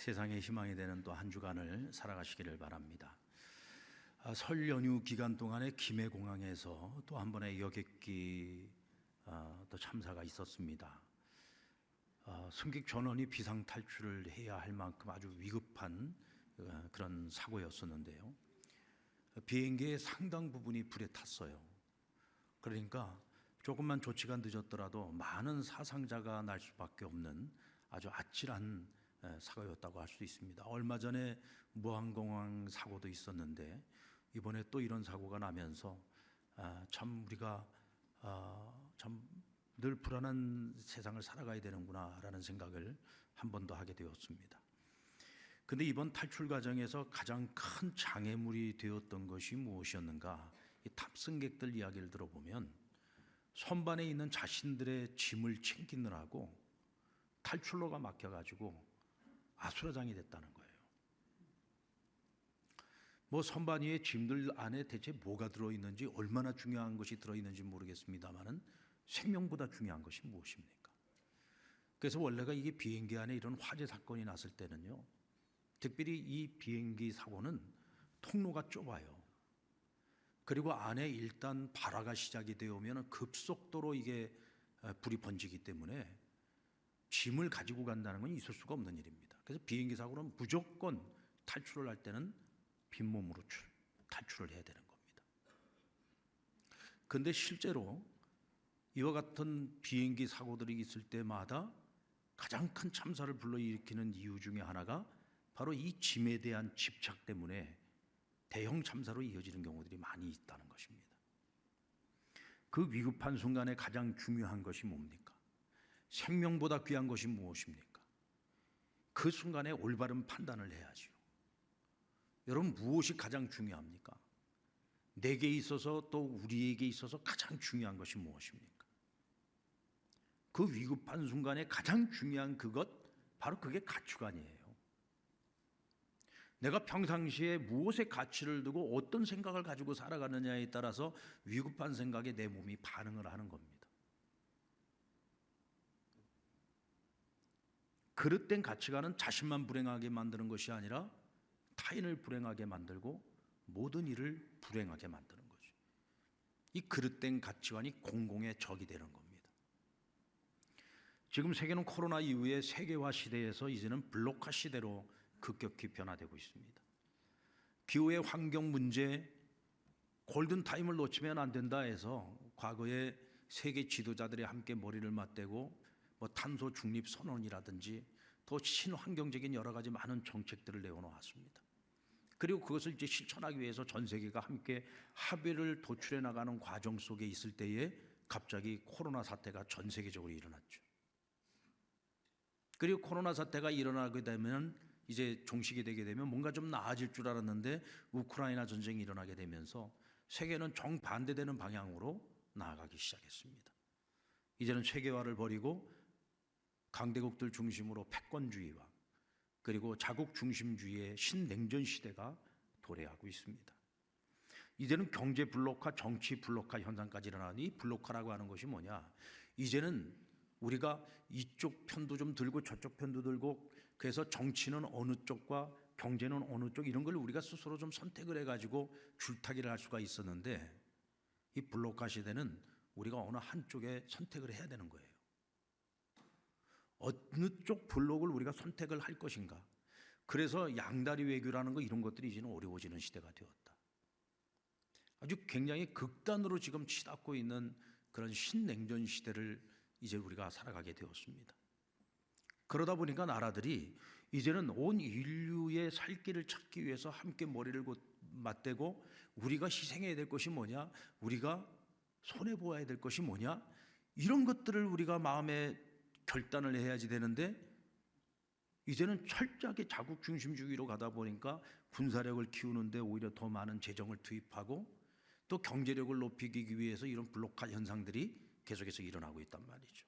세상의 희망이 되는 또 한 주간을 살아가시기를 바랍니다. 설 연휴 기간 동안에 김해공항에서 또 한 번의 여객기 또 참사가 있었습니다. 승객 전원이 비상 탈출을 해야 할 만큼 아주 위급한 그런 사고였었는데요. 비행기의 상당 부분이 불에 탔어요. 그러니까 조금만 조치가 늦었더라도 많은 사상자가 날 수밖에 없는 아주 아찔한 사고였다고 할 수 있습니다. 얼마 전에 무안공항 사고도 있었는데 이번에 또 이런 사고가 나면서 참 우리가 참 늘 불안한 세상을 살아가야 되는구나라는 생각을 한 번 더 하게 되었습니다. 근데 이번 탈출 과정에서 가장 큰 장애물이 되었던 것이 무엇이었는가? 이 탑승객들 이야기를 들어보면 선반에 있는 자신들의 짐을 챙기느라고 탈출로가 막혀가지고 아수라장이 됐다는 거예요. 뭐 선반 위에 짐들 안에 대체 뭐가 들어있는지, 얼마나 중요한 것이 들어있는지 모르겠습니다만은 생명보다 중요한 것이 무엇입니까? 그래서 원래가 이게 비행기 안에 이런 화재 사건이 났을 때는요, 특별히 이 비행기 사고는 통로가 좁아요. 그리고 안에 일단 발화가 시작이 되면 급속도로 이게 불이 번지기 때문에 짐을 가지고 간다는 건 있을 수가 없는 일입니다. 그래서 비행기 사고는 무조건 탈출을 할 때는 빈몸으로 탈출을 해야 되는 겁니다. 그런데 실제로 이와 같은 비행기 사고들이 있을 때마다 가장 큰 참사를 불러일으키는 이유 중에 하나가 바로 이 짐에 대한 집착 때문에 대형 참사로 이어지는 경우들이 많이 있다는 것입니다. 그 위급한 순간에 가장 중요한 것이 뭡니까? 생명보다 귀한 것이 무엇입니까? 그 순간에 올바른 판단을 해야지요. 여러분, 무엇이 가장 중요합니까? 내게 있어서 또 우리에게 있어서 가장 중요한 것이 무엇입니까? 그 위급한 순간에 가장 중요한 그것, 바로 그게 가치관이에요. 내가 평상시에 무엇에 가치를 두고 어떤 생각을 가지고 살아가느냐에 따라서 위급한 생각에 내 몸이 반응을 하는 겁니다. 그릇된 가치관은 자신만 불행하게 만드는 것이 아니라 타인을 불행하게 만들고 모든 일을 불행하게 만드는 거죠. 이 그릇된 가치관이 공공의 적이 되는 겁니다. 지금 세계는 코로나 이후에 세계화 시대에서 이제는 블록화 시대로 급격히 변화되고 있습니다. 기후의 환경 문제, 골든타임을 놓치면 안 된다 해서 과거에 세계 지도자들이 함께 머리를 맞대고 탄소 중립 선언이라든지 또 친환경적인 여러 가지 많은 정책들을 내어놓았습니다. 그리고 그것을 이제 실천하기 위해서 전 세계가 함께 합의를 도출해 나가는 과정 속에 있을 때에 갑자기 코로나 사태가 전 세계적으로 일어났죠. 그리고 코로나 사태가 일어나게 되면 이제 종식이 되게 되면 뭔가 좀 나아질 줄 알았는데 우크라이나 전쟁이 일어나게 되면서 세계는 정반대되는 방향으로 나아가기 시작했습니다. 이제는 세계화를 버리고 강대국들 중심으로 패권주의와 그리고 자국 중심주의의 신냉전 시대가 도래하고 있습니다. 이제는 경제 블록화, 정치 블록화 현상까지 일어나니 이 블록화라고 하는 것이 뭐냐? 이제는 우리가 이쪽 편도 좀 들고 저쪽 편도 들고 그래서 정치는 어느 쪽과 경제는 어느 쪽 이런 걸 우리가 스스로 좀 선택을 해가지고 줄타기를 할 수가 있었는데 이 블록화 시대는 우리가 어느 한쪽에 선택을 해야 되는 거예요. 어느 쪽 블록을 우리가 선택을 할 것인가. 그래서 양다리 외교라는 거 이런 것들이 이제는 어려워지는 시대가 되었다. 아주 굉장히 극단으로 지금 치닫고 있는 그런 신냉전 시대를 이제 우리가 살아가게 되었습니다. 그러다 보니까 나라들이 이제는 온 인류의 살 길을 찾기 위해서 함께 머리를 맞대고 우리가 희생해야 될 것이 뭐냐, 우리가 손해보아야 될 것이 뭐냐, 이런 것들을 우리가 마음에 결단을 해야지 되는데 이제는 철저하게 자국 중심주의로 가다 보니까 군사력을 키우는데 오히려 더 많은 재정을 투입하고 또 경제력을 높이기 위해서 이런 블록화 현상들이 계속해서 일어나고 있단 말이죠.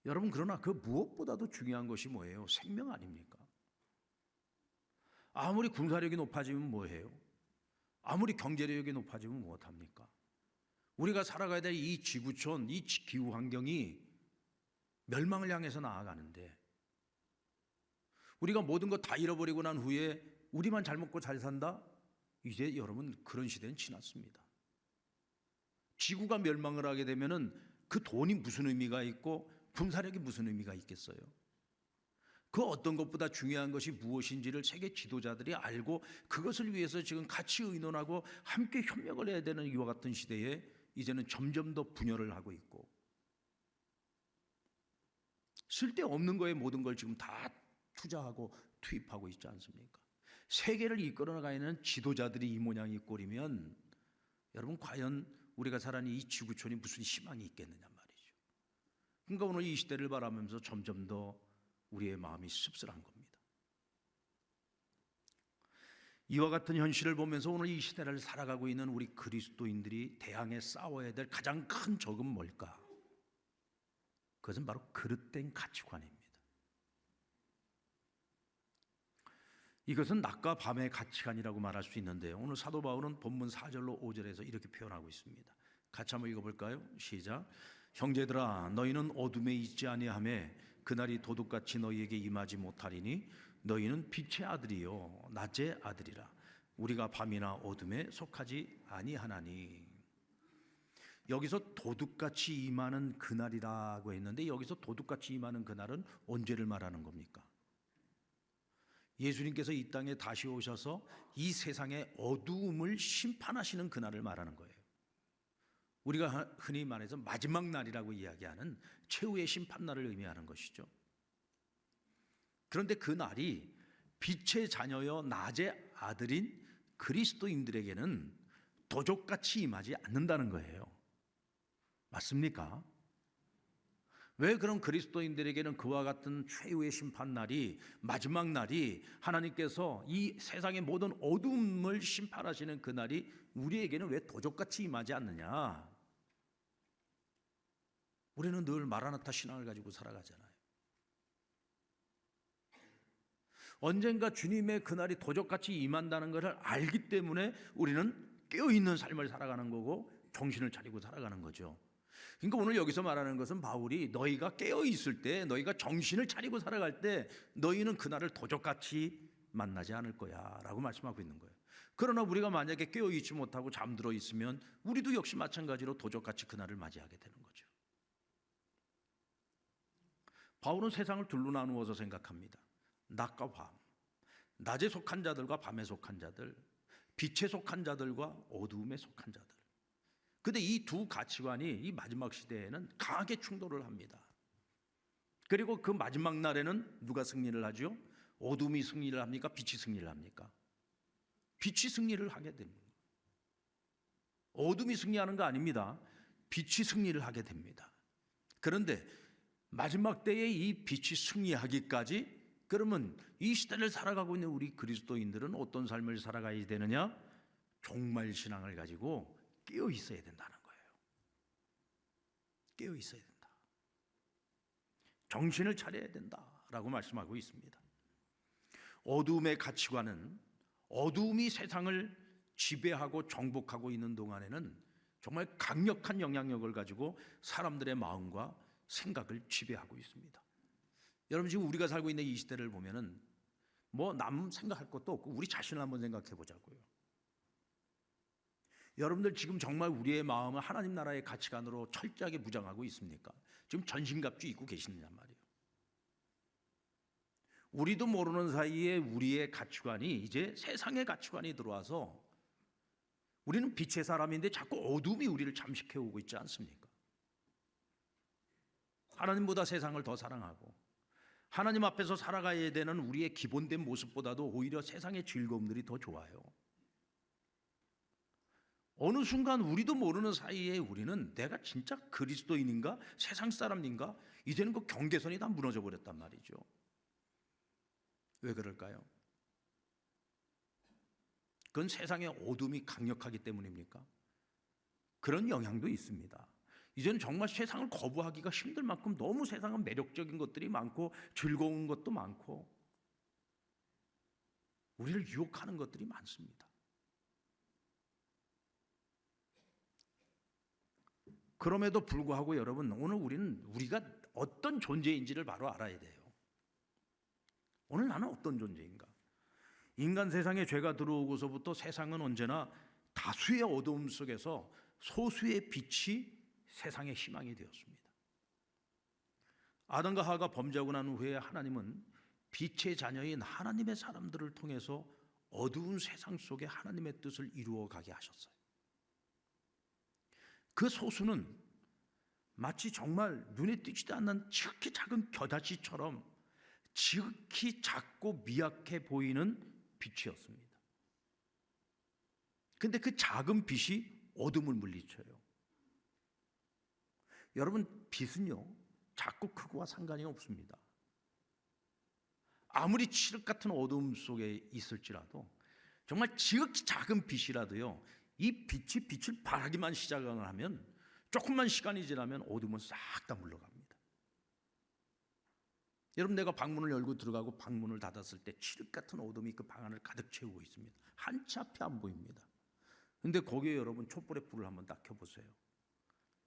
여러분, 그러나 그 무엇보다도 중요한 것이 뭐예요? 생명 아닙니까? 아무리 군사력이 높아지면 뭐해요? 아무리 경제력이 높아지면 무엇합니까? 우리가 살아가야 될 이 지구촌, 이 기후 환경이 멸망을 향해서 나아가는데 우리가 모든 것 다 잃어버리고 난 후에 우리만 잘 먹고 잘 산다? 이제 여러분 그런 시대는 지났습니다. 지구가 멸망을 하게 되면은 그 돈이 무슨 의미가 있고 군사력이 무슨 의미가 있겠어요? 그 어떤 것보다 중요한 것이 무엇인지를 세계 지도자들이 알고 그것을 위해서 지금 같이 의논하고 함께 협력을 해야 되는 이와 같은 시대에 이제는 점점 더 분열을 하고 있고 쓸데없는 거에 모든 걸 지금 다 투자하고 투입하고 있지 않습니까? 세계를 이끌어 나가는 지도자들이 이 모양이 꼴이면 여러분 과연 우리가 살아가는 이 지구촌이 무슨 희망이 있겠느냐 말이죠. 그러니까 오늘 이 시대를 바라보면서 점점 더 우리의 마음이 씁쓸한 겁니다. 이와 같은 현실을 보면서 오늘 이 시대를 살아가고 있는 우리 그리스도인들이 대항해 싸워야 될 가장 큰 적은 뭘까? 그것은 바로 그릇된 가치관입니다. 이것은 낮과 밤의 가치관이라고 말할 수 있는데요. 오늘 사도 바울은 본문 4절로 5절에서 이렇게 표현하고 있습니다. 같이 한번 읽어볼까요? 시작. 형제들아 너희는 어둠에 있지 아니하며 그날이 도둑같이 너희에게 임하지 못하리니 너희는 빛의 아들이요 낮의 아들이라. 우리가 밤이나 어둠에 속하지 아니하나니. 여기서 도둑같이 임하는 그날이라고 했는데 여기서 도둑같이 임하는 그날은 언제를 말하는 겁니까? 예수님께서 이 땅에 다시 오셔서 이 세상의 어두움을 심판하시는 그날을 말하는 거예요. 우리가 흔히 말해서 마지막 날이라고 이야기하는 최후의 심판날을 의미하는 것이죠. 그런데 그 날이 빛의 자녀여 낮의 아들인 그리스도인들에게는 도적같이 임하지 않는다는 거예요. 맞습니까? 왜 그럼 그리스도인들에게는 그와 같은 최후의 심판날이 마지막 날이 하나님께서 이 세상의 모든 어둠을 심판하시는 그 날이 우리에게는 왜 도적같이 임하지 않느냐? 우리는 늘 마라나타 신앙을 가지고 살아가잖아요. 언젠가 주님의 그날이 도적같이 임한다는 것을 알기 때문에 우리는 깨어있는 삶을 살아가는 거고 정신을 차리고 살아가는 거죠. 그러니까 오늘 여기서 말하는 것은 바울이 너희가 깨어있을 때 너희가 정신을 차리고 살아갈 때 너희는 그날을 도적같이 만나지 않을 거야 라고 말씀하고 있는 거예요. 그러나 우리가 만약에 깨어있지 못하고 잠들어 있으면 우리도 역시 마찬가지로 도적같이 그날을 맞이하게 되는 거죠. 바울은 세상을 둘로 나누어서 생각합니다. 낮과 밤, 낮에 속한 자들과 밤에 속한 자들, 빛에 속한 자들과 어두움에 속한 자들. 근데 이 두 가치관이 이 마지막 시대에는 강하게 충돌을 합니다. 그리고 그 마지막 날에는 누가 승리를 하죠? 어둠이 승리를 합니까? 빛이 승리를 합니까? 빛이 승리를 하게 됩니다. 어둠이 승리하는 거 아닙니다. 빛이 승리를 하게 됩니다. 그런데 마지막 때에 이 빛이 승리하기까지 그러면 이 시대를 살아가고 있는 우리 그리스도인들은 어떤 삶을 살아가야 되느냐? 종말 신앙을 가지고 깨어 있어야 된다는 거예요. 깨어 있어야 된다. 정신을 차려야 된다라고 말씀하고 있습니다. 어두움의 가치관은 어두움이 세상을 지배하고 정복하고 있는 동안에는 정말 강력한 영향력을 가지고 사람들의 마음과 생각을 지배하고 있습니다. 여러분 지금 우리가 살고 있는 이 시대를 보면은 뭐 남 생각할 것도 없고 우리 자신을 한번 생각해 보자고요. 여러분들 지금 정말 우리의 마음을 하나님 나라의 가치관으로 철저하게 무장하고 있습니까? 지금 전신갑주 입고 계시느냐 말이에요. 우리도 모르는 사이에 우리의 가치관이 이제 세상의 가치관이 들어와서 우리는 빛의 사람인데 자꾸 어둠이 우리를 잠식해 오고 있지 않습니까? 하나님보다 세상을 더 사랑하고 하나님 앞에서 살아가야 되는 우리의 기본된 모습보다도 오히려 세상의 즐거움들이 더 좋아요. 어느 순간 우리도 모르는 사이에 우리는 내가 진짜 그리스도인인가 세상 사람인가 이제는 그 경계선이 다 무너져 버렸단 말이죠. 왜 그럴까요? 그건 세상의 어둠이 강력하기 때문입니까? 그런 영향도 있습니다. 이제는 정말 세상을 거부하기가 힘들 만큼 너무 세상은 매력적인 것들이 많고 즐거운 것도 많고 우리를 유혹하는 것들이 많습니다. 그럼에도 불구하고 여러분 오늘 우리는 우리가 어떤 존재인지를 바로 알아야 돼요. 오늘 나는 어떤 존재인가? 인간 세상에 죄가 들어오고서부터 세상은 언제나 다수의 어두움 속에서 소수의 빛이 세상의 희망이 되었습니다. 아담과 하와가 범죄하고 난 후에 하나님은 빛의 자녀인 하나님의 사람들을 통해서 어두운 세상 속에 하나님의 뜻을 이루어 가게 하셨어요. 그 소수는 마치 정말 눈에 띄지도 않는 지극히 작은 겨자씨처럼 지극히 작고 미약해 보이는 빛이었습니다. 근데 그 작은 빛이 어둠을 물리쳐요. 여러분, 빛은요 작고 크고와 상관이 없습니다. 아무리 칠흑 같은 어둠 속에 있을지라도 정말 지극히 작은 빛이라도요, 이 빛이 빛을 발하기만 시작을 하면 조금만 시간이 지나면 어둠은 싹 다 물러갑니다. 여러분, 내가 방문을 열고 들어가고 방문을 닫았을 때 칠흑 같은 어둠이 그 방 안을 가득 채우고 있습니다. 한치 앞이 안 보입니다. 근데 거기에 여러분 촛불의 불을 한번 딱 켜보세요.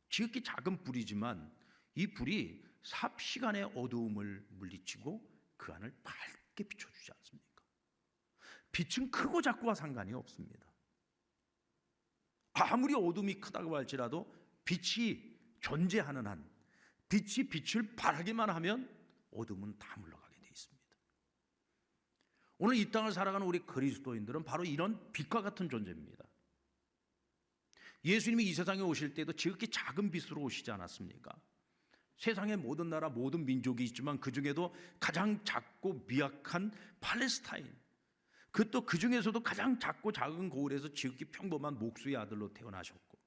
지극히 작은 불이지만 이 불이 삽시간의 어두움을 물리치고 그 안을 밝게 비춰주지 않습니까? 빛은 크고 작고와 상관이 없습니다. 아무리 어둠이 크다고 할지라도 빛이 존재하는 한, 빛이 빛을 발하기만 하면 어둠은 다 물러가게 되어 있습니다. 오늘 이 땅을 살아가는 우리 그리스도인들은 바로 이런 빛과 같은 존재입니다. 예수님이 이 세상에 오실 때도 지극히 작은 빛으로 오시지 않았습니까? 세상의 모든 나라, 모든 민족이 있지만 그 중에도 가장 작고 미약한 팔레스타인, 그 중에서도 가장 작고 작은 고을에서 지극히 평범한 목수의 아들로 태어나셨고,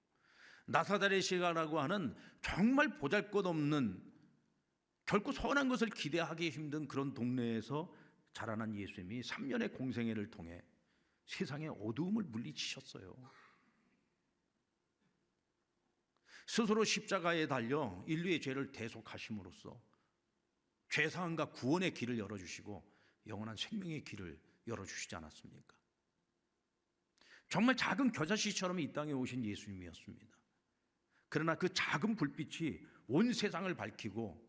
나사렛이라고 하는 정말 보잘것없는, 결코 선한 것을 기대하기 힘든 그런 동네에서 자라난 예수님이 3년의 공생애를 통해 세상의 어두움을 물리치셨어요. 스스로 십자가에 달려 인류의 죄를 대속하심으로써 죄사함과 구원의 길을 열어주시고 영원한 생명의 길을 열어주시지 않았습니까? 정말 작은 겨자씨처럼 이 땅에 오신 예수님이었습니다. 그러나 그 작은 불빛이 온 세상을 밝히고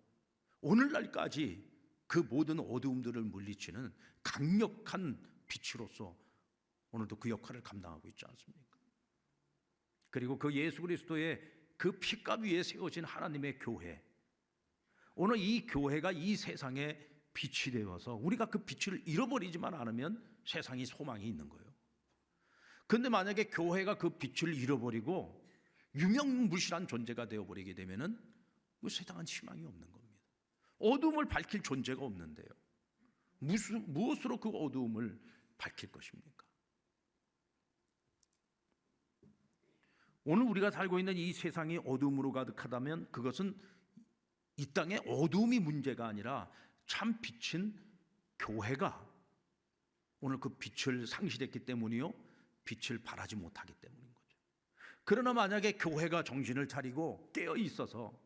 오늘날까지 그 모든 어두움들을 물리치는 강력한 빛으로서 오늘도 그 역할을 감당하고 있지 않습니까? 그리고 그 예수 그리스도의 그 피값 위에 세워진 하나님의 교회, 오늘 이 교회가 이 세상에 빛이 되어서 우리가 그 빛을 잃어버리지만 않으면 세상이 소망이 있는 거예요. 그런데 만약에 교회가 그 빛을 잃어버리고 유명무실한 존재가 되어버리게 되면은 그 세상은 희망이 없는 겁니다. 어두움을 밝힐 존재가 없는데요, 무엇으로 그 어두움을 밝힐 것입니까? 오늘 우리가 살고 있는 이 세상이 어두움으로 가득하다면 그것은 이 땅의 어두움이 문제가 아니라 참 빛인 교회가 오늘 그 빛을 상실했기 때문이요, 빛을 발하지 못하기 때문인 거죠. 그러나 만약에 교회가 정신을 차리고 깨어 있어서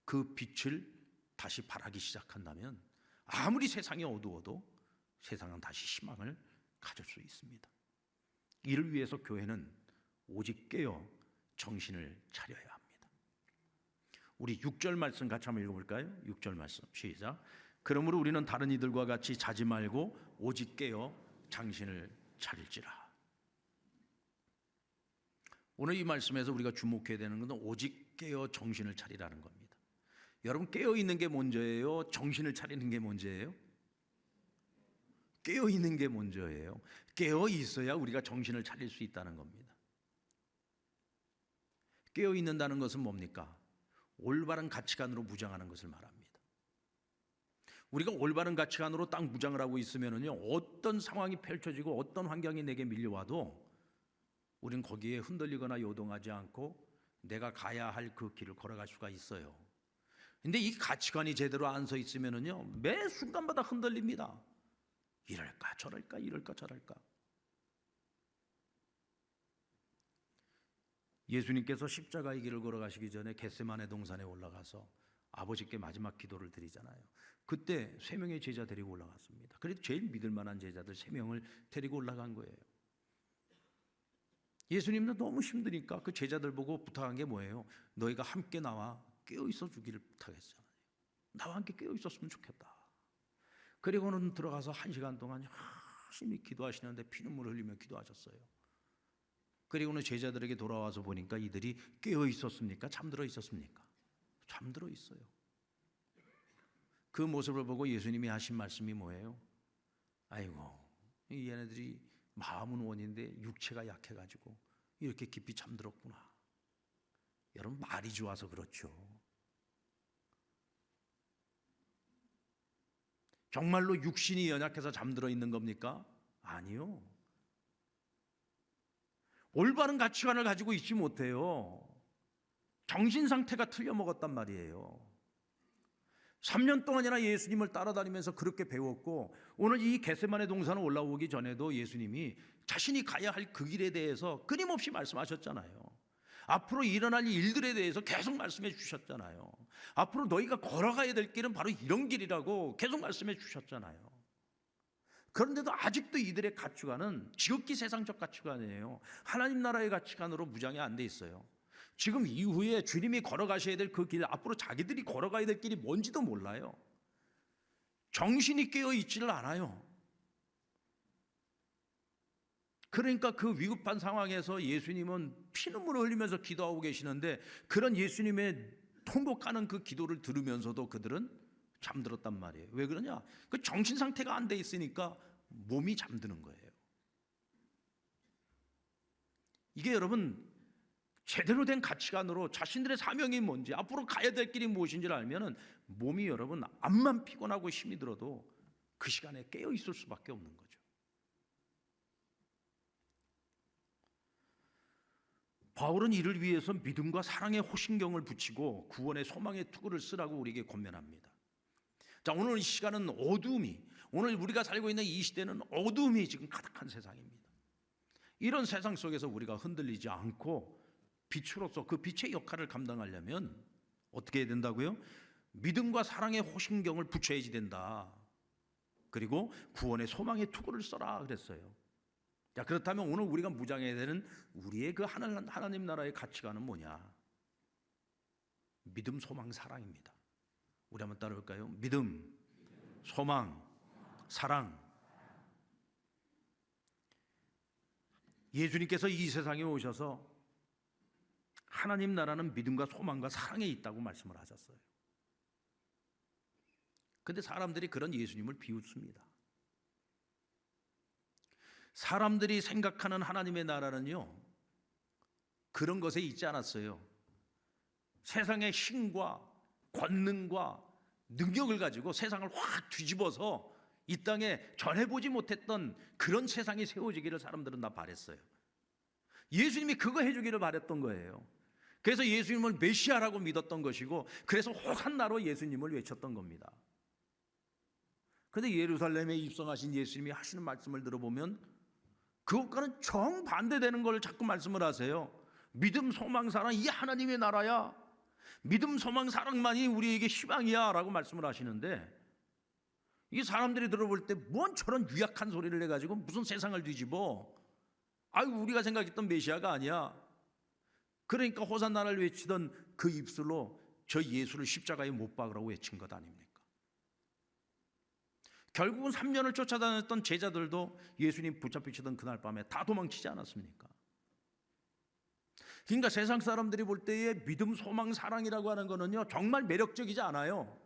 그 빛을 다시 발하기 시작한다면 아무리 세상이 어두워도 세상은 다시 희망을 가질 수 있습니다. 이를 위해서 교회는 오직 깨어 정신을 차려야 합니다. 우리 6절 말씀 같이 한번 읽어볼까요? 6절 말씀 시작. 그러므로 우리는 다른 이들과 같이 자지 말고 오직 깨어 정신을 차릴지라. 오늘 이 말씀에서 우리가 주목해야 되는 것은 오직 깨어 정신을 차리라는 겁니다. 여러분, 깨어 있는 게 먼저예요? 정신을 차리는 게 먼저예요? 깨어 있는 게 먼저예요. 깨어 있어야 우리가 정신을 차릴 수 있다는 겁니다. 깨어 있는다는 것은 뭡니까? 올바른 가치관으로 무장하는 것을 말합니다. 우리가 올바른 가치관으로 딱 무장을 하고 있으면은요, 어떤 상황이 펼쳐지고 어떤 환경이 내게 밀려와도 우린 거기에 흔들리거나 요동하지 않고 내가 가야 할 그 길을 걸어갈 수가 있어요. 근데 이 가치관이 제대로 안 서 있으면은요, 매 순간마다 흔들립니다. 이럴까 저럴까, 이럴까 저럴까. 예수님께서 십자가의 길을 걸어가시기 전에 겟세마네 동산에 올라가서 아버지께 마지막 기도를 드리잖아요. 그때 3명의 제자 데리고 올라갔습니다. 그래도 제일 믿을 만한 제자들 3명을 데리고 올라간 거예요. 예수님도 너무 힘드니까 그 제자들 보고 부탁한 게 뭐예요? 너희가 함께 나와 깨어 있어 주기를 부탁했잖아요. 나와 함께 깨어 있었으면 좋겠다. 그리고는 들어가서 1시간 동안 열심히 기도하시는데 피눈물 흘리며 기도하셨어요. 그리고는 제자들에게 돌아와서 보니까 이들이 깨어 있었습니까? 잠들어 있었습니까? 잠들어 있어요. 그 모습을 보고 예수님이 하신 말씀이 뭐예요? 아이고, 얘네들이 마음은 원인데 육체가 약해가지고 이렇게 깊이 잠들었구나. 여러분, 말이 좋아서 그렇죠. 정말로 육신이 연약해서 잠들어 있는 겁니까? 아니요. 올바른 가치관을 가지고 있지 못해요. 정신 상태가 틀려 먹었단 말이에요. 3년 동안이나 예수님을 따라다니면서 그렇게 배웠고, 오늘 이 겟세마네 동산에 올라오기 전에도 예수님이 자신이 가야 할 그 길에 대해서 끊임없이 말씀하셨잖아요. 앞으로 일어날 일들에 대해서 계속 말씀해 주셨잖아요. 앞으로 너희가 걸어가야 될 길은 바로 이런 길이라고 계속 말씀해 주셨잖아요. 그런데도 아직도 이들의 가치관은 지극히 세상적 가치관이에요. 하나님 나라의 가치관으로 무장이 안 돼 있어요. 지금 이후에 주님이 걸어가셔야 될 그 길, 앞으로 자기들이 걸어가야 될 길이 뭔지도 몰라요. 정신이 깨어 있지를 않아요. 그러니까 그 위급한 상황에서 예수님은 피눈물을 흘리면서 기도하고 계시는데, 그런 예수님의 통곡하는 그 기도를 들으면서도 그들은 잠들었단 말이에요. 왜 그러냐? 그 정신 상태가 안 돼 있으니까 몸이 잠드는 거예요. 이게 여러분, 제대로 된 가치관으로 자신들의 사명이 뭔지, 앞으로 가야 될 길이 무엇인지를 알면은 몸이 여러분 암만 피곤하고 힘이 들어도 그 시간에 깨어 있을 수밖에 없는 거죠. 바울은 이를 위해서 믿음과 사랑의 호신경을 붙이고 구원의 소망의 투구를 쓰라고 우리에게 권면합니다. 자, 오늘 이 시간은 어두움이, 오늘 우리가 살고 있는 이 시대는 어두움이 지금 가득한 세상입니다. 이런 세상 속에서 우리가 흔들리지 않고 빛으로서 그 빛의 역할을 감당하려면 어떻게 해야 된다고요? 믿음과 사랑의 호신경을 붙여야지 된다. 그리고 구원의 소망의 투구를 써라 그랬어요. 자, 그렇다면 오늘 우리가 무장해야 되는 우리의 그 하나님 나라의 가치관은 뭐냐? 믿음, 소망, 사랑입니다. 우리 한번 따라볼까요? 믿음, 소망, 사랑. 예수님께서 이 세상에 오셔서 하나님 나라는 믿음과 소망과 사랑에 있다고 말씀을 하셨어요. 근데 사람들이 그런 예수님을 비웃습니다. 사람들이 생각하는 하나님의 나라는요, 그런 것에 있지 않았어요. 세상의 힘과 권능과 능력을 가지고 세상을 확 뒤집어서 이 땅에 전해보지 못했던 그런 세상이 세워지기를 사람들은 다 바랬어요. 예수님이 그거 해주기를 바랬던 거예요. 그래서 예수님을 메시아라고 믿었던 것이고, 그래서 호산나로 예수님을 외쳤던 겁니다. 그런데 예루살렘에 입성하신 예수님이 하시는 말씀을 들어보면 그것과는 정반대되는 걸 자꾸 말씀을 하세요. 믿음, 소망, 사랑, 이 하나님의 나라야. 믿음, 소망, 사랑만이 우리에게 희망이야 라고 말씀을 하시는데, 이 사람들이 들어볼 때 뭔 저런 유약한 소리를 해가지고 무슨 세상을 뒤집어, 아유 우리가 생각했던 메시아가 아니야. 그러니까 호산나를 외치던 그 입술로 저 예수를 십자가에 못 박으라고 외친 것 아닙니까? 결국은 3년을 쫓아다녔던 제자들도 예수님 붙잡히시던 그날 밤에 다 도망치지 않았습니까? 그러니까 세상 사람들이 볼 때의 믿음, 소망, 사랑이라고 하는 거는요, 정말 매력적이지 않아요.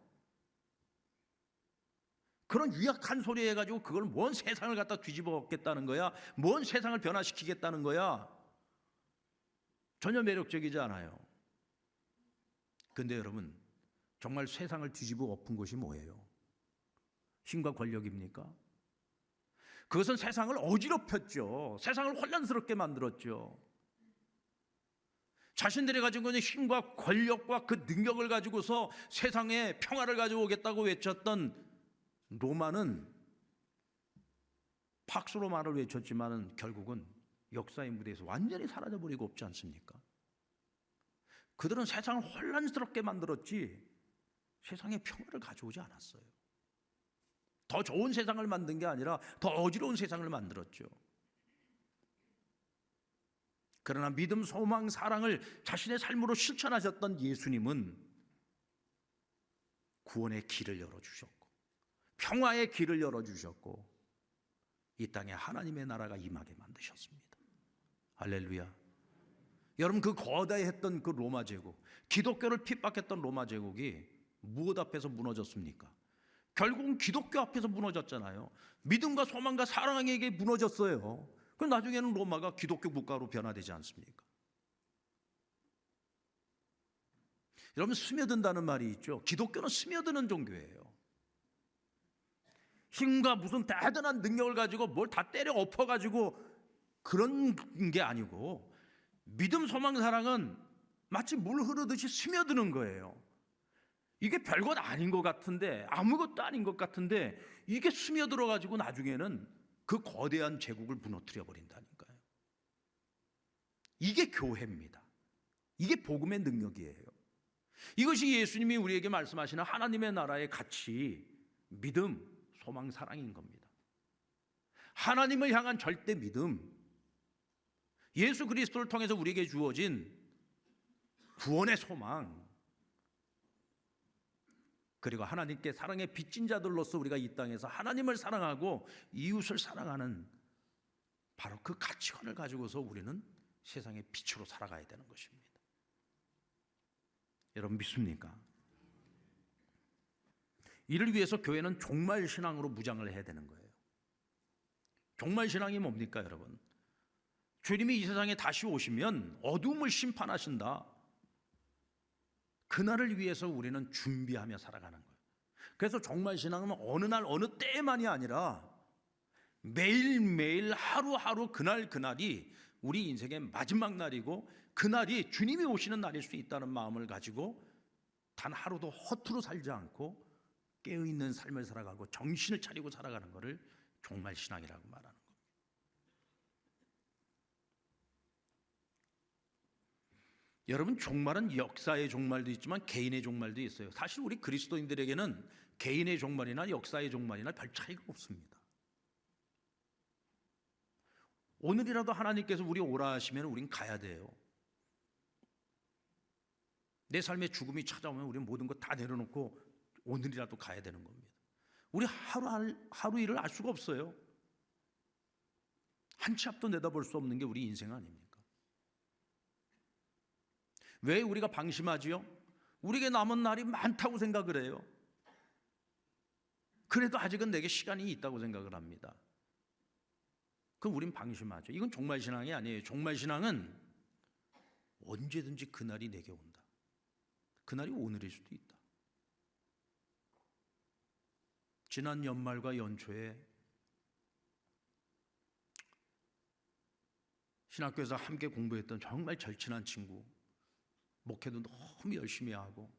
그런 유약한 소리 해가지고 그걸 뭔 세상을 갖다 뒤집어 엎겠다는 거야? 뭔 세상을 변화시키겠다는 거야? 전혀 매력적이지 않아요. 근데 여러분, 정말 세상을 뒤집어 엎은 것이 뭐예요? 힘과 권력입니까? 그것은 세상을 어지럽혔죠. 세상을 혼란스럽게 만들었죠. 자신들이 가지고 있는 힘과 권력과 그 능력을 가지고서 세상에 평화를 가져오겠다고 외쳤던 로마는 팍스 로마를 외쳤지만은 결국은 역사의 무대에서 완전히 사라져버리고 없지 않습니까? 그들은 세상을 혼란스럽게 만들었지 세상에 평화를 가져오지 않았어요. 더 좋은 세상을 만든 게 아니라 더 어지러운 세상을 만들었죠. 그러나 믿음, 소망, 사랑을 자신의 삶으로 실천하셨던 예수님은 구원의 길을 열어주셨고, 평화의 길을 열어주셨고 이 땅에 하나님의 나라가 임하게 만드셨습니다. 할렐루야. 여러분, 그 거대했던 그 로마 제국, 기독교를 핍박했던 로마 제국이 무엇 앞에서 무너졌습니까? 결국은 기독교 앞에서 무너졌잖아요. 믿음과 소망과 사랑에게 무너졌어요. 그럼 나중에는 로마가 기독교 국가로 변화되지 않습니까? 여러분, 스며든다는 말이 있죠. 기독교는 스며드는 종교예요. 힘과 무슨 대단한 능력을 가지고 뭘 다 때려 엎어가지고 그런 게 아니고, 믿음, 소망, 사랑은 마치 물 흐르듯이 스며드는 거예요. 이게 별것 아닌 것 같은데, 아무것도 아닌 것 같은데, 이게 스며들어 가지고 나중에는 그 거대한 제국을 무너뜨려 버린다니까요. 이게 교회입니다. 이게 복음의 능력이에요. 이것이 예수님이 우리에게 말씀하시는 하나님의 나라의 가치, 믿음, 소망, 사랑인 겁니다. 하나님을 향한 절대 믿음, 예수 그리스도를 통해서 우리에게 주어진 구원의 소망, 그리고 하나님께 사랑의 빚진 자들로서 우리가 이 땅에서 하나님을 사랑하고 이웃을 사랑하는 바로 그 가치관을 가지고서 우리는 세상의 빛으로 살아가야 되는 것입니다. 여러분, 믿습니까? 이를 위해서 교회는 종말신앙으로 무장을 해야 되는 거예요. 종말신앙이 뭡니까, 여러분? 주님이 이 세상에 다시 오시면 어둠을 심판하신다. 그날을 위해서 우리는 준비하며 살아가는 거예요. 그래서 종말신앙은 어느 날 어느 때만이 아니라 매일매일 하루하루 그날이 우리 인생의 마지막 날이고, 그날이 주님이 오시는 날일 수 있다는 마음을 가지고 단 하루도 허투루 살지 않고 깨어있는 삶을 살아가고 정신을 차리고 살아가는 것을 종말신앙이라고 말하는 겁니다. 여러분, 종말은 역사의 종말도 있지만 개인의 종말도 있어요. 사실 우리 그리스도인들에게는 개인의 종말이나 역사의 종말이나 별 차이가 없습니다. 오늘이라도 하나님께서 우리 오라 하시면 우린 가야 돼요. 내 삶에 죽음이 찾아오면 우리는 모든 것 다 내려놓고 오늘이라도 가야 되는 겁니다. 우리 하루 일을 알 수가 없어요. 한 치 앞도 내다볼 수 없는 게 우리 인생 아닙니까? 왜 우리가 방심하지요? 우리에게 남은 날이 많다고 생각을 해요. 그래도 아직은 내게 시간이 있다고 생각을 합니다. 그럼 우린 방심하죠. 이건 종말신앙이 아니에요. 종말신앙은 언제든지 그날이 내게 온다. 그날이 오늘일 수도 있다. 지난 연말과 연초에 신학교에서 함께 공부했던 정말 절친한 친구, 목회도 너무 열심히 하고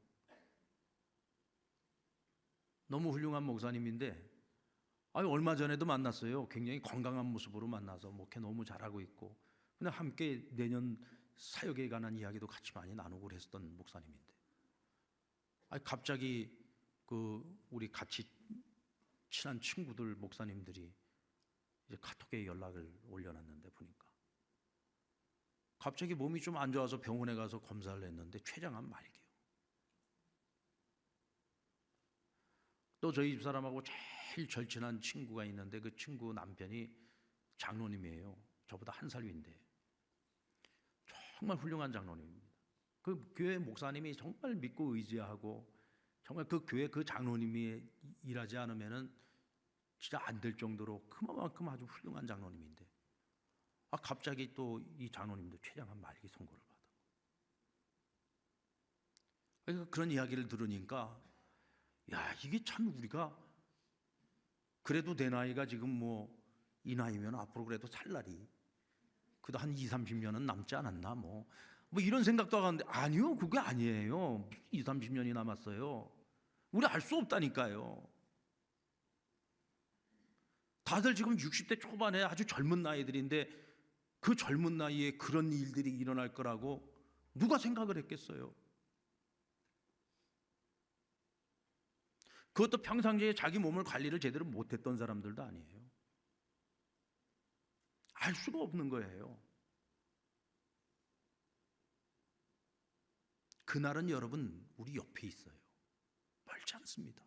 너무 훌륭한 목사님인데, 얼마 전에도 만났어요. 굉장히 건강한 모습으로 만나서 목회 너무 잘하고 있고, 근데 함께 내년 사역에 관한 이야기도 같이 많이 나누고 그랬던 목사님인데, 갑자기 우리 같이 친한 친구들 목사님들이 이제 카톡에 연락을 올려놨는데, 보니까 갑자기 몸이 좀 안 좋아서 병원에 가서 검사를 했는데 췌장암 말기요. 또 저희 집사람하고 제일 절친한 친구가 있는데 그 친구 남편이 장로님이에요. 저보다 한 살 위인데 정말 훌륭한 장로님입니다. 그 교회 목사님이 정말 믿고 의지하고, 정말 그 교회 그 장로님이 일하지 않으면은 진짜 안 될 정도로 그만큼 아주 훌륭한 장로님인데, 갑자기 또 이 장로님도 췌장암 말기 선고를 받아. 그런 이야기를 들으니까, 야, 이게 참 우리가 그래도 내 나이가 지금 이 나이면 앞으로 그래도 살 날이 그래도 한 20, 30년은 남지 않았나 뭐 이런 생각도 하는데, 아니요, 그게 아니에요. 20, 30년이 남았어요. 우리 알 수 없다니까요. 다들 지금 60대 초반에 아주 젊은 나이들인데, 그 젊은 나이에 그런 일들이 일어날 거라고 누가 생각을 했겠어요? 그것도 평상시에 자기 몸을 관리를 제대로 못했던 사람들도 아니에요. 알 수가 없는 거예요. 그날은 여러분 우리 옆에 있어요. 멀지 않습니다.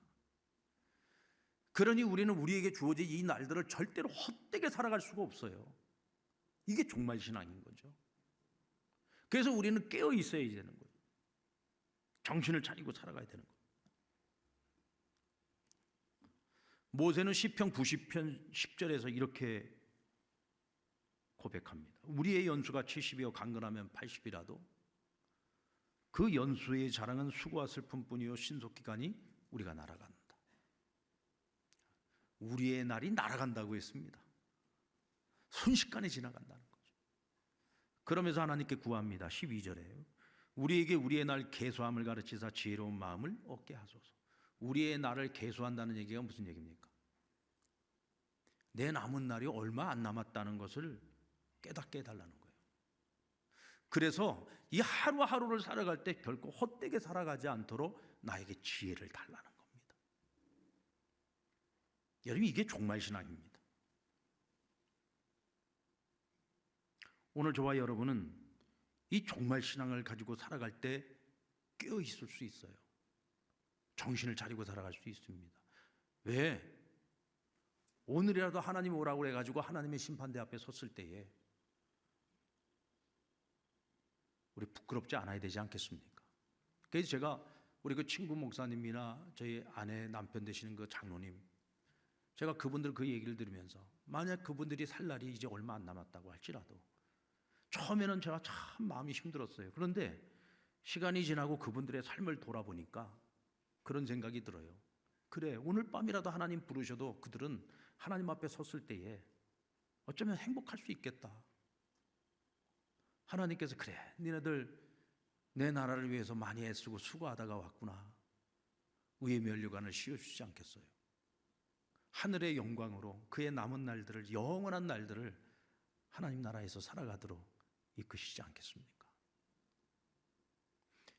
그러니 우리는 우리에게 주어진 이 날들을 절대로 헛되게 살아갈 수가 없어요. 이게 종말 신앙인 거죠. 그래서 우리는 깨어 있어야 되는 거예요. 정신을 차리고 살아가야 되는 거예요. 모세는 시편 90편 10절에서 이렇게 고백합니다. 우리의 연수가 70이요 강건하면 80이라도 그 연수의 자랑은 수고와 슬픔뿐이요 신속기간이 우리가 날아간다. 우리의 날이 날아간다고 했습니다. 순식간에 지나간다는 거죠. 그러면서 하나님께 구합니다. 12절에 우리에게 우리의 날 계수함을 가르치사 지혜로운 마음을 얻게 하소서. 우리의 날을 계수한다는 얘기가 무슨 얘기입니까? 내 남은 날이 얼마 안 남았다는 것을 깨닫게 해달라는 거예요. 그래서 이 하루하루를 살아갈 때 결코 헛되게 살아가지 않도록 나에게 지혜를 달라는 겁니다. 여러분, 이게 종말신앙입니다. 오늘 저와 여러분은 이 종말신앙을 가지고 살아갈 때 깨어 있을 수 있어요. 정신을 차리고 살아갈 수 있습니다. 왜? 오늘이라도 하나님 오라고 해가지고 하나님의 심판대 앞에 섰을 때에 우리 부끄럽지 않아야 되지 않겠습니까? 그래서 제가 우리 그 친구 목사님이나 저희 아내 남편 되시는 그 장로님, 제가 그분들 그 얘기를 들으면서 만약 그분들이 살 날이 이제 얼마 안 남았다고 할지라도 처음에는 제가 참 마음이 힘들었어요. 그런데 시간이 지나고 그분들의 삶을 돌아보니까 그런 생각이 들어요. 그래, 오늘 밤이라도 하나님 부르셔도 그들은 하나님 앞에 섰을 때에 어쩌면 행복할 수 있겠다. 하나님께서 그래, 니네들 내 나라를 위해서 많이 애쓰고 수고하다가 왔구나. 의의 면류관을 씌워주지 않겠어요? 하늘의 영광으로 그의 남은 날들을, 영원한 날들을 하나님 나라에서 살아가도록 이끄시지 않겠습니까?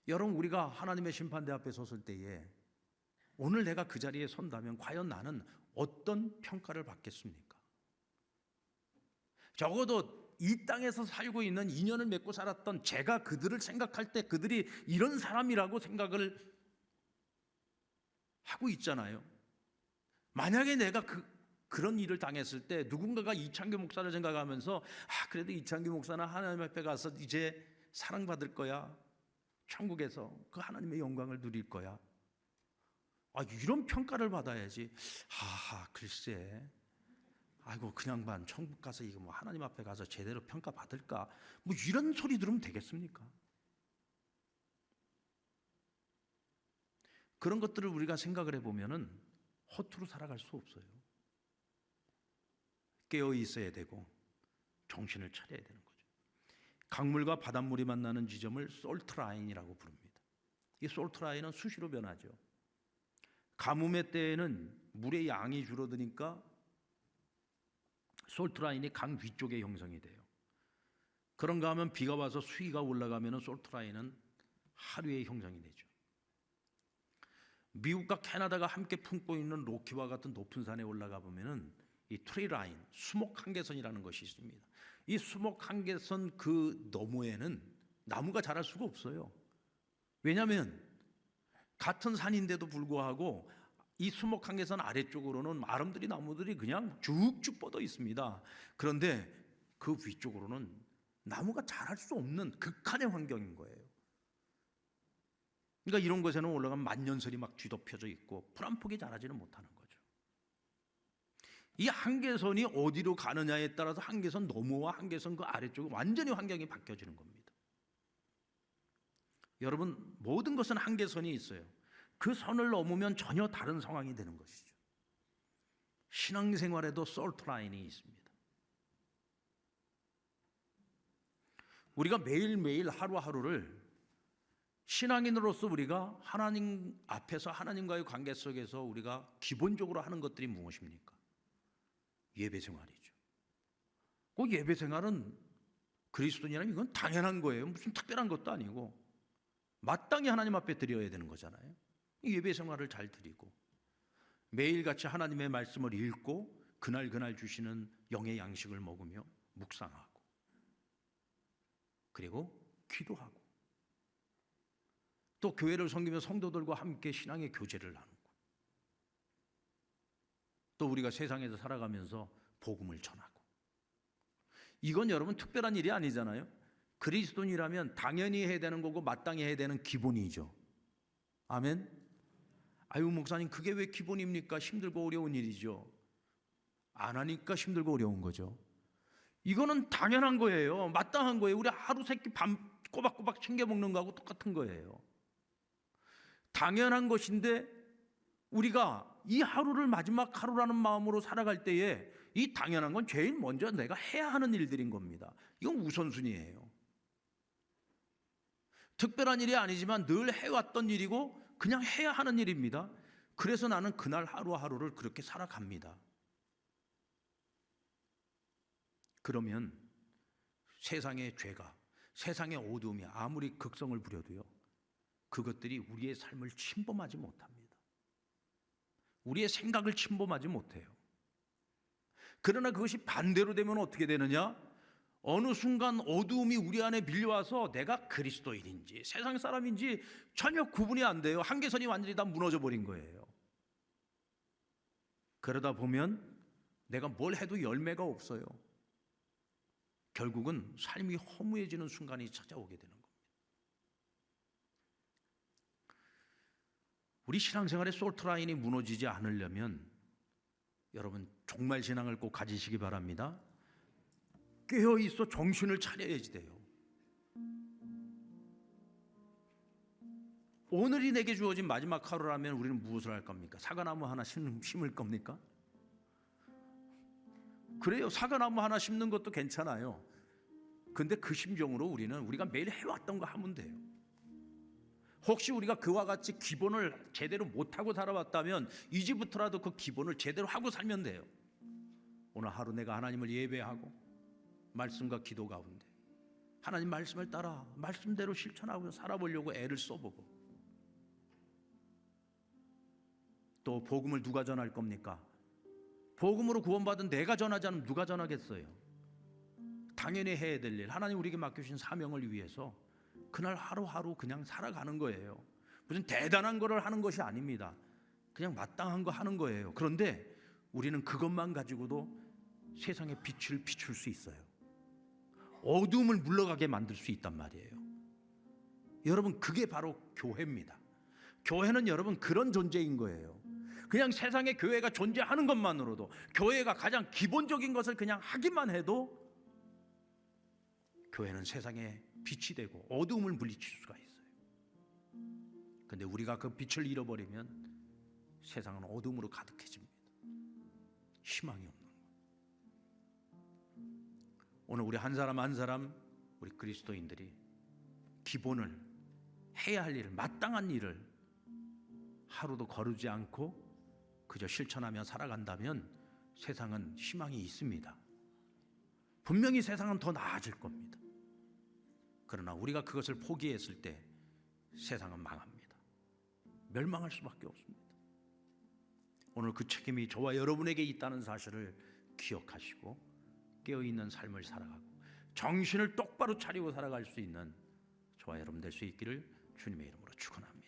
여러분, 우리가 하나님의 심판대 앞에 섰을 때에 오늘 내가 그 자리에 선다면 과연 나는 어떤 평가를 받겠습니까? 적어도 이 땅에서 살고 있는 인연을 맺고 살았던 제가 그들을 생각할 때 그들이 이런 사람이라고 생각을 하고 있잖아요. 만약에 내가 그런 일을 당했을 때 누군가가 이창규 목사를 생각하면서 그래도 이창규 목사는 하나님 앞에 가서 이제 사랑받을 거야. 천국에서 그 하나님의 영광을 누릴 거야. 이런 평가를 받아야지. 글쎄. 아이고, 그냥만 천국 가서 이거 뭐 하나님 앞에 가서 제대로 평가 받을까? 뭐 이런 소리 들으면 되겠습니까? 그런 것들을 우리가 생각을 해보면은 허투루 살아갈 수 없어요. 깨어 있어야 되고 정신을 차려야 되는 거죠. 강물과 바닷물이 만나는 지점을 솔트라인이라고 부릅니다. 이 솔트라인은 수시로 변하죠. 가뭄의 때에는 물의 양이 줄어드니까 솔트라인이 강 위쪽에 형성이 돼요. 그런가 하면 비가 와서 수위가 올라가면 솔트라인은 하류에 형성이 되죠. 미국과 캐나다가 함께 품고 있는 로키와 같은 높은 산에 올라가 보면은 이 트리라인, 수목 한계선이라는 것이 있습니다. 이 수목 한계선 그 너머에는 나무가 자랄 수가 없어요. 왜냐하면 같은 산인데도 불구하고 이 수목 한계선 아래쪽으로는 아름드리 나무들이 그냥 쭉쭉 뻗어 있습니다. 그런데 그 위쪽으로는 나무가 자랄 수 없는 극한의 환경인 거예요. 그러니까 이런 곳에는 올라가면 만년설이 막 뒤덮여져 있고 풀 한 폭이 자라지는 못하는 거죠. 이 한계선이 어디로 가느냐에 따라서 한계선 너머와 한계선 그 아래쪽에 완전히 환경이 바뀌어지는 겁니다. 여러분, 모든 것은 한계선이 있어요. 그 선을 넘으면 전혀 다른 상황이 되는 것이죠. 신앙생활에도 솔트라인이 있습니다. 우리가 매일매일 하루하루를 신앙인으로서 우리가 하나님 앞에서 하나님과의 관계 속에서 우리가 기본적으로 하는 것들이 무엇입니까? 예배생활이죠. 그 예배생활은 그리스도인이라면 이건 당연한 거예요. 무슨 특별한 것도 아니고 마땅히 하나님 앞에 드려야 되는 거잖아요. 예배생활을 잘 드리고 매일같이 하나님의 말씀을 읽고 그날 주시는 영의 양식을 먹으며 묵상하고 그리고 기도하고 또 교회를 섬기며 성도들과 함께 신앙의 교제를 나누고 또 우리가 세상에서 살아가면서 복음을 전하고. 이건 여러분 특별한 일이 아니잖아요. 그리스도인이라면 당연히 해야 되는 거고 마땅히 해야 되는 기본이죠. 아멘. 아유 목사님 그게 왜 기본입니까? 힘들고 어려운 일이죠. 안 하니까 힘들고 어려운 거죠. 이거는 당연한 거예요. 마땅한 거예요. 우리 하루 세끼 밥 꼬박꼬박 챙겨 먹는 거하고 똑같은 거예요. 당연한 것인데 우리가 이 하루를 마지막 하루라는 마음으로 살아갈 때에 이 당연한 건 제일 먼저 내가 해야 하는 일들인 겁니다. 이건 우선순위예요. 특별한 일이 아니지만 늘 해왔던 일이고 그냥 해야 하는 일입니다. 그래서 나는 그날 하루하루를 그렇게 살아갑니다. 그러면 세상의 죄가, 세상의 어두움이 아무리 극성을 부려도요, 그것들이 우리의 삶을 침범하지 못합니다. 우리의 생각을 침범하지 못해요. 그러나 그것이 반대로 되면 어떻게 되느냐? 어느 순간 어두움이 우리 안에 밀려와서 내가 그리스도인인지 세상 사람인지 전혀 구분이 안 돼요. 한계선이 완전히 다 무너져 버린 거예요. 그러다 보면 내가 뭘 해도 열매가 없어요. 결국은 삶이 허무해지는 순간이 찾아오게 되는 겁니다. 우리 신앙생활의 솔트라인이 무너지지 않으려면 여러분 종말 신앙을 꼭 가지시기 바랍니다. 깨어있어 정신을 차려야지 돼요. 오늘이 내게 주어진 마지막 하루라면 우리는 무엇을 할 겁니까? 사과나무 하나 심을 겁니까? 그래요. 사과나무 하나 심는 것도 괜찮아요. 근데 그 심정으로 우리가 매일 해왔던 거 하면 돼요. 혹시 우리가 그와 같이 기본을 제대로 못하고 살아왔다면 이제부터라도 그 기본을 제대로 하고 살면 돼요. 오늘 하루 내가 하나님을 예배하고 말씀과 기도 가운데 하나님 말씀을 따라 말씀대로 실천하고 살아보려고 애를 써보고, 또 복음을 누가 전할 겁니까? 복음으로 구원받은 내가 전하지 않으면 누가 전하겠어요? 당연히 해야 될 일, 하나님 우리에게 맡겨주신 사명을 위해서 그날 하루하루 그냥 살아가는 거예요. 무슨 대단한 거를 하는 것이 아닙니다. 그냥 마땅한 거 하는 거예요. 그런데 우리는 그것만 가지고도 세상에 빛을 비출 수 있어요. 어두움을 물러가게 만들 수 있단 말이에요. 여러분 그게 바로 교회입니다. 교회는 여러분 그런 존재인 거예요. 그냥 세상에 교회가 존재하는 것만으로도, 교회가 가장 기본적인 것을 그냥 하기만 해도 교회는 세상에 빛이 되고 어두움을 물리칠 수가 있어요. 근데 우리가 그 빛을 잃어버리면 세상은 어두움으로 가득해집니다. 희망이 없는 거예요. 오늘 우리 한 사람 한 사람, 우리 그리스도인들이 기본을, 해야 할 일을, 마땅한 일을 하루도 거르지 않고 그저 실천하며 살아간다면 세상은 희망이 있습니다. 분명히 세상은 더 나아질 겁니다. 그러나 우리가 그것을 포기했을 때 세상은 망합니다. 멸망할 수밖에 없습니다. 오늘 그 책임이 저와 여러분에게 있다는 사실을 기억하시고 깨어있는 삶을 살아가고 정신을 똑바로 차리고 살아갈 수 있는 저와 여러분 될 수 있기를 주님의 이름으로 축원합니다.